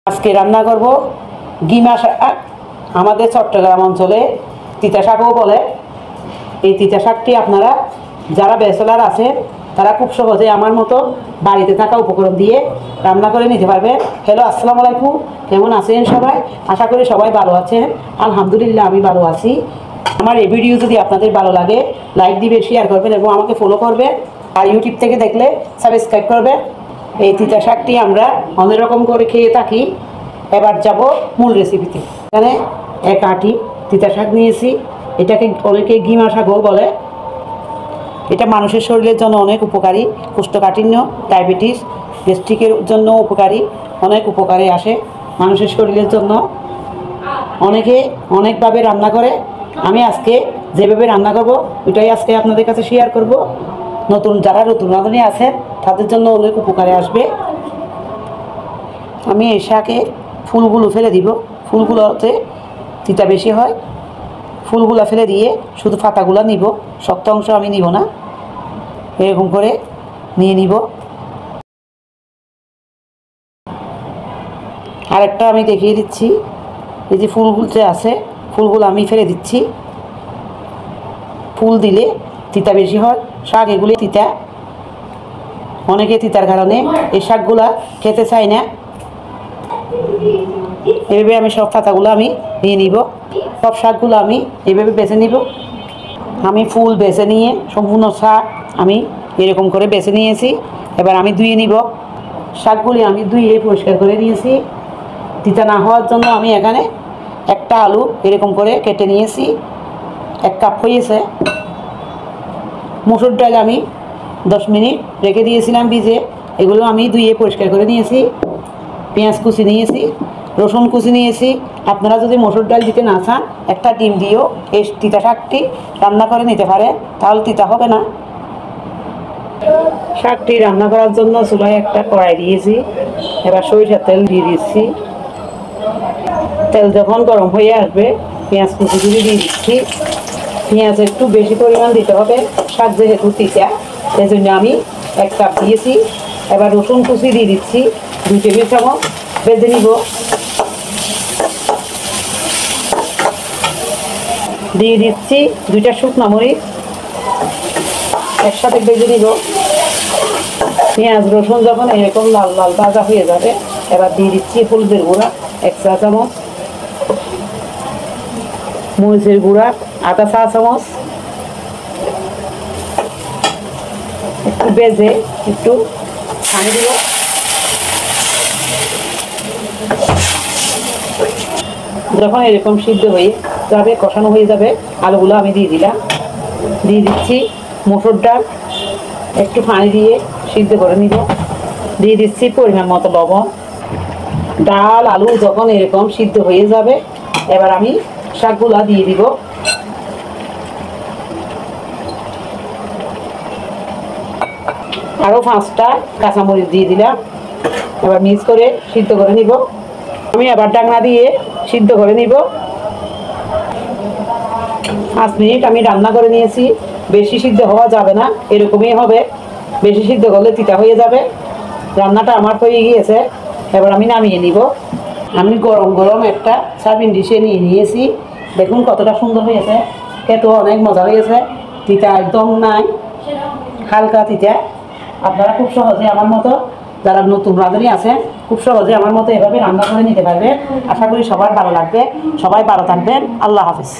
আজকে রান্না করব গিমা শাক। আমাদের চট্টগ্রাম অঞ্চলে তিতা শাকও বলে। এই তিতা শাকটি আপনারা যারা ব্যাচেলার আছে তারা খুব সহজে আমার মতো বাড়িতে থাকা উপকরণ দিয়ে রান্না করে নিতে পারবে। হ্যালো, আসসালামু আলাইকুম। কেমন আছেন সবাই? আশা করি সবাই ভালো আছেন। আলহামদুলিল্লাহ আমি ভালো আছি। আমার এই ভিডিও যদি আপনাদের ভালো লাগে লাইক দিবেন, শেয়ার করবেন এবং আমাকে ফলো করবেন। আর ইউটিউব থেকে দেখলে সাবস্ক্রাইব করবেন। এই তিতা শাকটি আমরা অনেক রকম করে খেয়ে থাকি। এবার যাব মূল রেসিপিতে। এখানে এক আঁটি তিতা শাক নিয়েছি। এটাকে অনেকে গিমা শাকও বলে। এটা মানুষের শরীরের জন্য অনেক উপকারী। কোষ্ঠকাঠিন্য, ডায়াবেটিস, গ্যাস্ট্রিকের জন্য উপকারী। অনেক উপকারে আসে মানুষের শরীরের জন্য। অনেকে অনেকভাবে রান্না করে। আমি আজকে যেভাবে রান্না করব ওইটাই আজকে আপনাদের কাছে শেয়ার করব। যারা নতুন রাঁধুনি আছে তাদের জন্য অনেক উপকারে আসবে। আমি এই শাকে ফুলগুলো ফেলে দিব। ফুলগুলোতে তিতা বেশি হয়। ফুলগুলো ফেলে দিয়ে শুধু পাতাগুলো নিব, শক্ত অংশ আমি নিব না। এরকম করে নিয়ে নিব। আরেকটা আমি দেখিয়ে দিচ্ছি। এই যে ফুলগুলো যে আছে ফুলগুলো আমি ফেলে দিচ্ছি। ফুল দিলে তিতা বেশি হয়। শাক এগুলি তিতা। অনেকে তিতার কারণে এই শাকগুলা খেতে চায় না। এভাবে আমি সব পাতাগুলো আমি নিয়ে নিব। সব শাকগুলো আমি এভাবে বেছে নিব। আমি ফুল বেছে নিয়ে সম্পূর্ণ শাক আমি এরকম করে বেছে নিয়েছি। এবার আমি ধুয়ে নিব। শাকগুলি আমি ধুয়ে পরিষ্কার করে নিয়েছি। তিতা না হওয়ার জন্য আমি এখানে একটা আলু এরকম করে কেটে নিয়েছি। 1 কাপ হয়েছে। মসুর ডাল আমি 10 মিনিট রেখে দিয়েছিলাম ভিজে। এগুলো আমি ধুয়ে পরিষ্কার করে নিয়েছি। পেঁয়াজ কুচি নিয়েছি, রসুন কুচি নিয়েছি। আপনারা যদি মসুর ডাল দিতে না চান একটা ডিম দিয়েও এই তিতা শাকটি রান্না করে নিতে পারে, তাহলে তিতা হবে না। শাকটি রান্না করার জন্য চুলায় একটা কড়াই দিয়েছি। এবার সরিষার তেল দিয়ে দিচ্ছি। তেল যখন গরম হয়ে আসবে পেঁয়াজ কুচিগুলি দিয়ে দিচ্ছি। পেঁয়াজ একটু বেশি পরিমাণ দিতে হবে, শাক যেহেতু তিতা এই জন্য আমি 1 কাপ দিয়েছি। এবার রসুন কুচি দিয়ে দিচ্ছি 2 টেবিল চামচ। ভেজে নিব। দিয়ে দিচ্ছি 2টা শুকনো মরিচ, একসাথে ভেজে নিব। পেঁয়াজ রসুন যখন এরকম লাল লাল ভাজা হয়ে যাবে এবার দিয়ে দিচ্ছি হলুদের গুঁড়া 1 চা চামচ, মরিচের গুঁড়া আধা চা চামচ। একটু ভেজে একটু পানি দিব। যখন এরকম সিদ্ধ হয়ে যাবে, কষানো হয়ে যাবে, আলুগুলো আমি দিয়ে দিলাম। দিয়ে দিচ্ছি মসুর ডাল, একটু পানি দিয়ে সিদ্ধ করে নিব। দিয়ে দিচ্ছি পরিমাণ মতো লবণ। ডাল আলু যখন এরকম সিদ্ধ হয়ে যাবে এবার আমি শাকগুলো দিয়ে দিব। আরও 5টা কাঁচামরিচ দিয়ে দিলাম। এবার মিক্স করে সিদ্ধ করে নিব। আমি আবার ঢাকনা দিয়ে সিদ্ধ করে নিব। 5 মিনিট আমি রান্না করে নিয়েছি। বেশি সিদ্ধ হওয়া যাবে না, এরকমই হবে। বেশি সিদ্ধ করলে তিতা হয়ে যাবে। রান্নাটা আমার হয়ে গিয়েছে। এবার আমি নামিয়ে নিব। আমি গরম গরম একটা সার্ভিং ডিশে নিয়ে নিয়েছি। দেখুন কতটা সুন্দর হয়েছে। খেতেও অনেক মজা হয়েছে। তিতা একদম নাই, হালকা তিতা। আপনারা খুব সহজে আমার মতো যারা নতুন রাঁধুনি আছেন খুব সহজে আমার মতো এভাবে রান্না করে নিতে পারবে। আশা করি সবার ভালো লাগবে। সবাই ভালো থাকবেন। আল্লাহ হাফেজ।